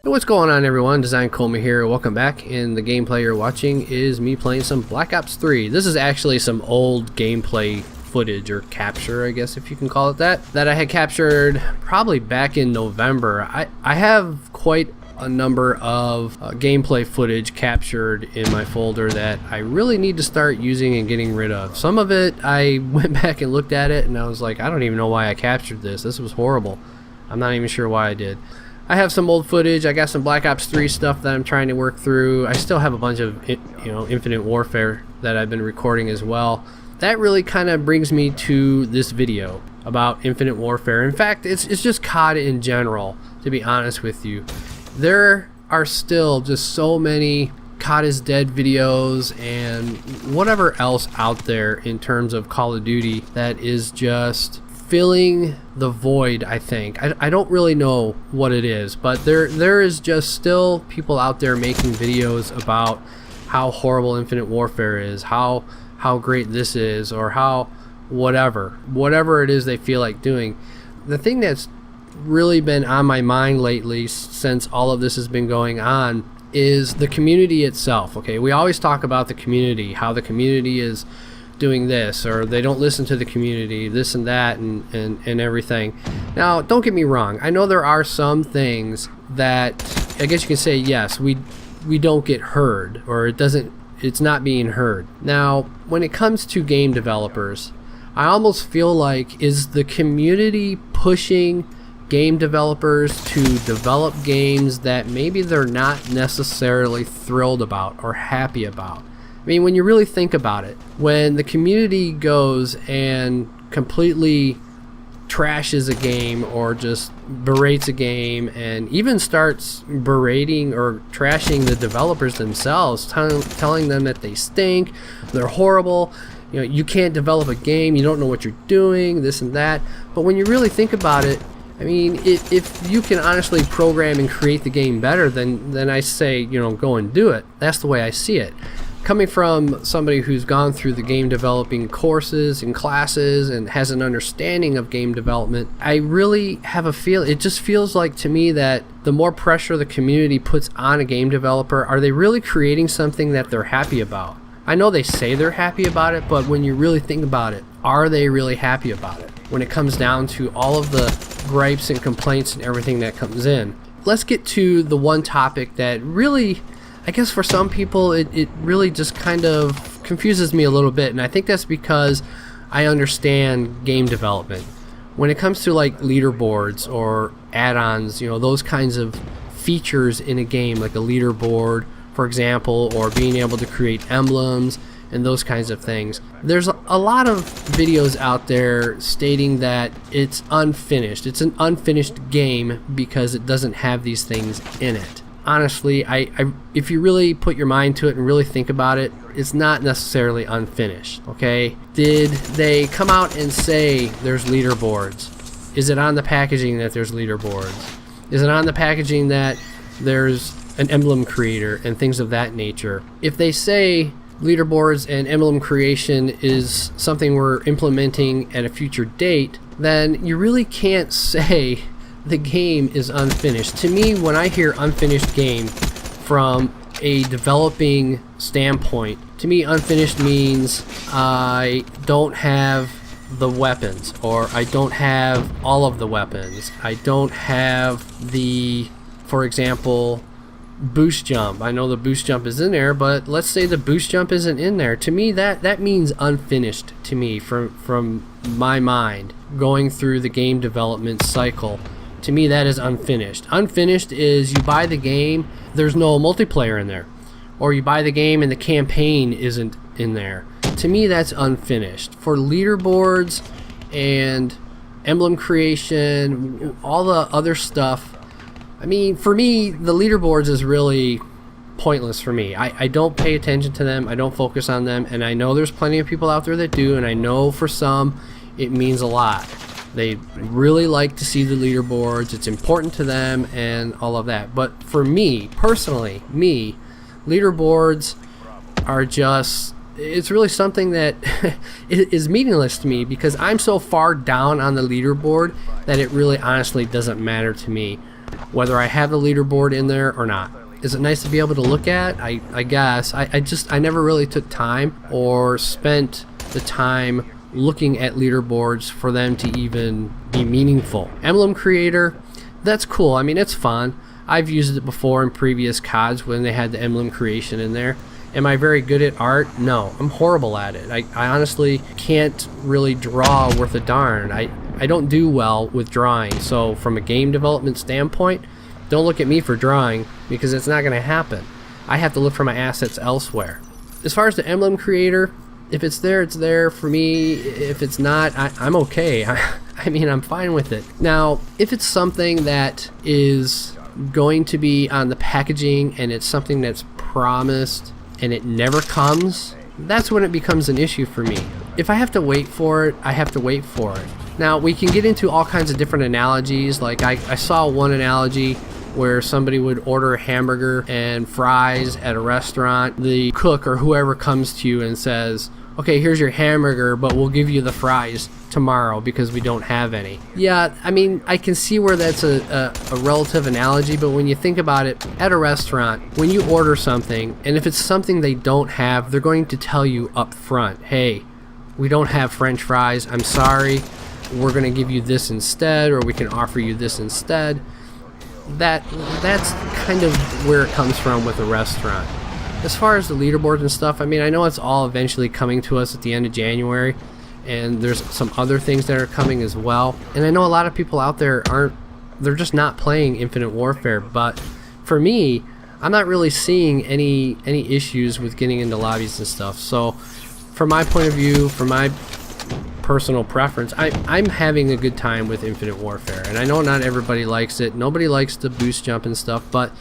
Hey, what's going on, everyone? Designedcoma here. Welcome back. And the gameplay you're watching is me playing some Black Ops 3. This is actually some old gameplay footage, or capture, I guess if you can call it that I had captured probably back in November. I have quite a number of gameplay footage captured in my folder that I really need to start using and getting rid of. Some of it, I went back and looked at it and I was like, I don't even know why I captured this. This was horrible. I'm not even sure why I did. I have some old footage. I got some Black Ops 3 stuff that I'm trying to work through. I still have a bunch of, Infinite Warfare that I've been recording as well. That really kind of brings me to this video about Infinite Warfare. In fact, it's just COD in general, to be honest with you. There are still just so many COD is dead videos and whatever else out there in terms of Call of Duty that is just filling the void. I think I don't really know what it is, but there is just still people out there making videos about how horrible Infinite Warfare is, how great this is, or how whatever it is they feel like doing. The thing that's really been on my mind lately since all of this has been going on is the community itself. Okay, we always talk about the community, how the community is doing this, or they don't listen to the community, this and that, and everything. Now, don't get me wrong. I know there are some things that I guess you can say, yes, we don't get heard, or it's not being heard. Now, when it comes to game developers, I almost feel like, is the community pushing game developers to develop games that maybe they're not necessarily thrilled about or happy about? I mean, when you really think about it, when the community goes and completely trashes a game or just berates a game and even starts berating or trashing the developers themselves, telling them that they stink, they're horrible, you can't develop a game, you don't know what you're doing, this and that. But when you really think about it, I mean, if you can honestly program and create the game better, then I say, go and do it. That's the way I see it. Coming from somebody who's gone through the game developing courses and classes and has an understanding of game development, I really have a feel. It just feels like to me that the more pressure the community puts on a game developer, are they really creating something that they're happy about? I know they say they're happy about it, but when you really think about it, are they really happy about it? When it comes down to all of the gripes and complaints and everything that comes in. Let's get to the one topic that really, I guess for some people, it really just kind of confuses me a little bit, and I think that's because I understand game development. When it comes to like leaderboards or add-ons, those kinds of features in a game, like a leaderboard, for example, or being able to create emblems and those kinds of things. There's a lot of videos out there stating that it's unfinished. It's an unfinished game because it doesn't have these things in it. Honestly, if you really put your mind to it and really think about it, it's not necessarily unfinished, okay? Did they come out and say there's leaderboards? Is it on the packaging that there's leaderboards? Is it on the packaging that there's an emblem creator and things of that nature? If they say leaderboards and emblem creation is something we're implementing at a future date, then you really can't say the game is unfinished. To me, when I hear unfinished game from a developing standpoint, to me unfinished means I don't have the weapons, or I don't have all of the weapons. I don't have the, for example, boost jump. I know the boost jump is in there, but let's say the boost jump isn't in there. To me, that means unfinished to me from my mind going through the game development cycle. To me, that is unfinished. Unfinished is you buy the game, there's no multiplayer in there, or you buy the game and the campaign isn't in there. To me, that's unfinished. For leaderboards and emblem creation, all the other stuff, I mean, for me, the leaderboards is really pointless for me. I don't pay attention to them. I don't focus on them. And I know there's plenty of people out there that do. And I know for some, it means a lot. They really like to see the leaderboards. It's important to them and all of that. But for me, personally, leaderboards are just, it's really something that is meaningless to me because I'm so far down on the leaderboard that it really honestly doesn't matter to me. whether I have the leaderboard in there or not. Is it nice to be able to look at? I guess. I never really took time or spent the time looking at leaderboards for them to even be meaningful. Emblem creator, that's cool. I mean, it's fun. I've used it before in previous CODs when they had the emblem creation in there. Am I very good at art? No, I'm horrible at it. I honestly can't really draw worth a darn. I don't do well with drawing. So from a game development standpoint, don't look at me for drawing because it's not going to happen. I have to look for my assets elsewhere. As far as the emblem creator, if it's there, it's there for me. If it's not, I'm okay. I mean, I'm fine with it. Now, if it's something that is going to be on the packaging and it's something that's promised and it never comes, that's when it becomes an issue for me. If I have to wait for it, I have to wait for it. Now, we can get into all kinds of different analogies. Like I saw one analogy where somebody would order a hamburger and fries at a restaurant. The cook or whoever comes to you and says, okay, here's your hamburger, but we'll give you the fries tomorrow because we don't have any. Yeah, I mean, I can see where that's a relative analogy, but when you think about it, at a restaurant, when you order something, and if it's something they don't have, they're going to tell you up front, hey, we don't have French fries, I'm sorry, we're going to give you this instead, or we can offer you this instead. That's kind of where it comes from with a restaurant. As far as the leaderboards and stuff, I mean, I know it's all eventually coming to us at the end of January, and there's some other things that are coming as well. And I know a lot of people out there they're just not playing Infinite Warfare, but for me, I'm not really seeing any issues with getting into lobbies and stuff. So from my point of view, from my personal preference, I'm having a good time with Infinite Warfare, and I know not everybody likes it. Nobody likes the boost jump and stuff, but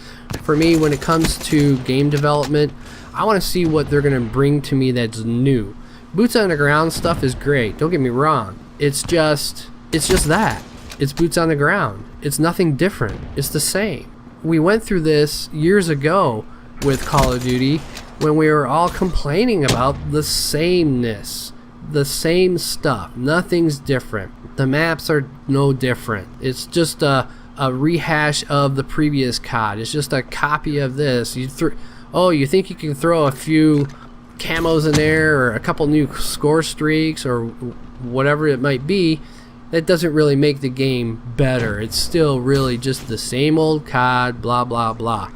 for me, when it comes to game development, I want to see what they're going to bring to me that's new. Boots on the ground stuff is great, don't get me wrong. It's just that. It's boots on the ground. It's nothing different. It's the same. We went through this years ago with Call of Duty when we were all complaining about the sameness. The same stuff. Nothing's different. The maps are no different. It's just a rehash of the previous COD. It's just a copy of this. You think you can throw a few camos in there or a couple new score streaks or whatever it might be. That doesn't really make the game better. It's still really just the same old COD, blah blah blah.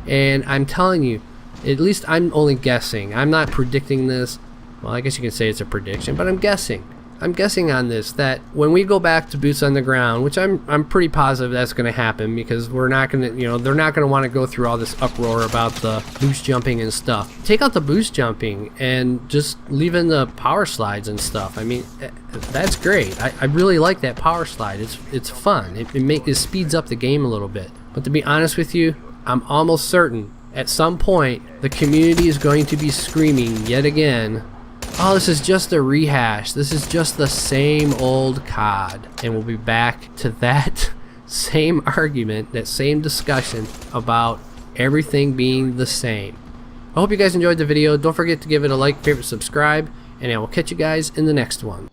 And I'm telling you, at least I'm only guessing. I'm not predicting this. Well, I guess you can say it's a prediction, but I'm guessing. I'm guessing on this that when we go back to boots on the ground, which I'm pretty positive that's going to happen because we're not going to, they're not going to want to go through all this uproar about the boost jumping and stuff. Take out the boost jumping and just leave in the power slides and stuff. I mean, that's great. I really like that power slide. It's fun. It speeds up the game a little bit. But to be honest with you, I'm almost certain at some point the community is going to be screaming yet again, oh, this is just a rehash. This is just the same old COD. And we'll be back to that same argument, that same discussion about everything being the same. I hope you guys enjoyed the video. Don't forget to give it a like, favorite, subscribe, and I will catch you guys in the next one.